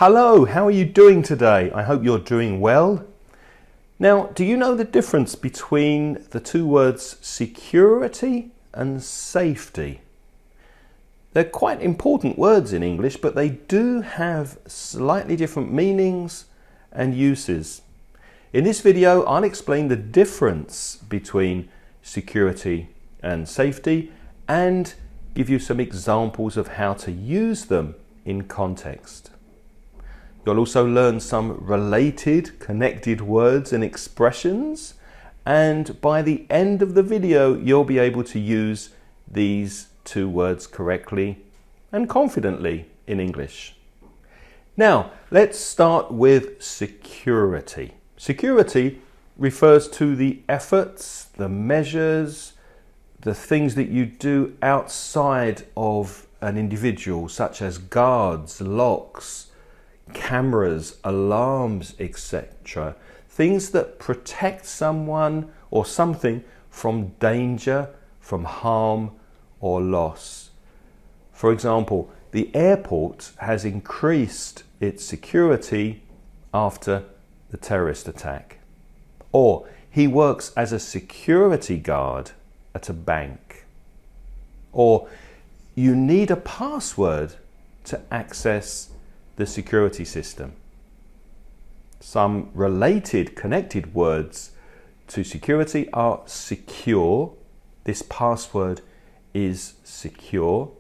Hello, how are you doing today? I hope you're doing well. Now, do you know the difference between the two words security and safety? They're quite important words in English, but they do have slightly different meanings and uses. In this video, I'll explain the difference between security and safety and give you some examples of how to use them in context. You'll also learn some related, connected words and expressions, and by the end of the video, you'll be able to use these two words correctly and confidently in English. Now, let's start with security. Security refers to the efforts, the measures, the things that you do outside of an individual, such as guards, locks, cameras, alarms, etc. Things that protect someone or something from danger, from harm or loss. For example, the airport has increased its security after the terrorist attack. Or he works as a security guard at a bank. Or you need a password to access the security system. Some related, connected words to security are secure. This password is secure.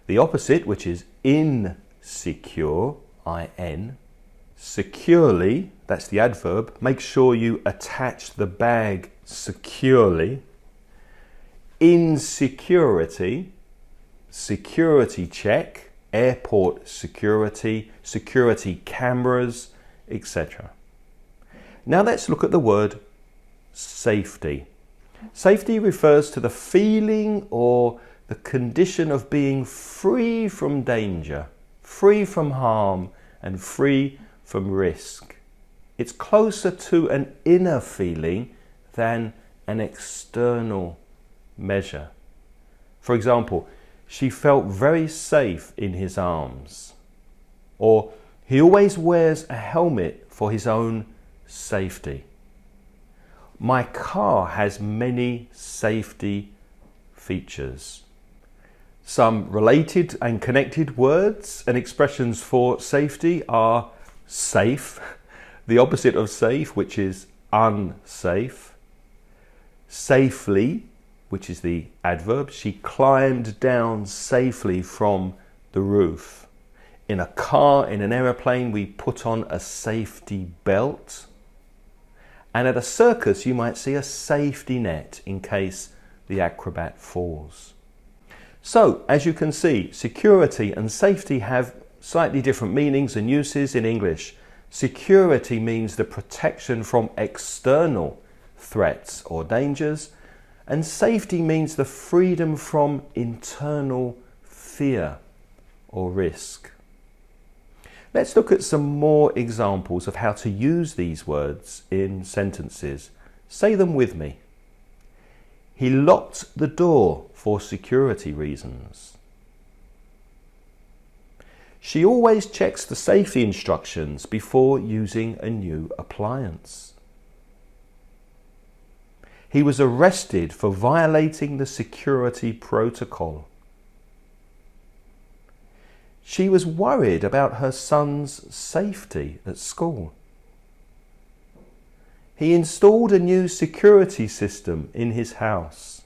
The opposite, which is insecure, I-N. Securely, that's the adverb. Make sure you attach the bag securely. Insecurity, security check, airport security, security cameras, etc. Now let's look at the word safety. Safety refers to the feeling or the condition of being free from danger, free from harm, and free from risk. It's closer to an inner feeling than an external measure. For example, she felt very safe in his arms. Or he always wears a helmet for his own safety. My car has many safety features. Some related and connected words and expressions for safety are safe, the opposite of safe, which is unsafe. Safely, which is the adverb. She climbed down safely from the roof. In a car, in an aeroplane, we put on a safety belt. And at a circus, you might see a safety net in case the acrobat falls. So, as you can see, security and safety have slightly different meanings and uses in English. Security means the protection from external threats or dangers, and safety means the freedom from internal fear or risk. Let's look at some more examples of how to use these words in sentences. Say them with me. He locked the door for security reasons. She always checks the safety instructions before using a new appliance. He was arrested for violating the security protocol. She was worried about her son's safety at school. He installed a new security system in his house.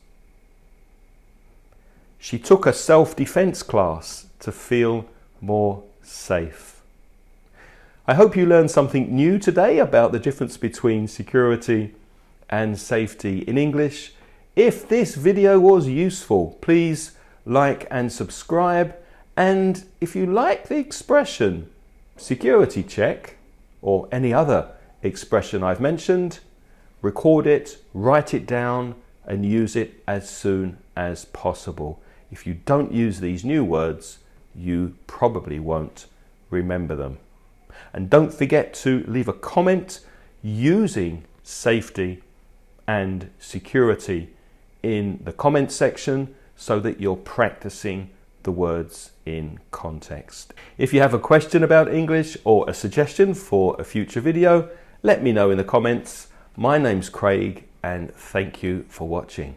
She took a self-defense class to feel more safe. I hope you learned something new today about the difference between security and safety in English. If this video was useful, please like and subscribe. And if you like the expression security check or any other expression I've mentioned, record it, write it down and use it as soon as possible. If you don't use these new words, you probably won't remember them. And don't forget to leave a comment using safety and security in the comment section so that you're practicing the words in context. If you have a question about English or a suggestion for a future video, let me know in the comments. My name's Craig and thank you for watching.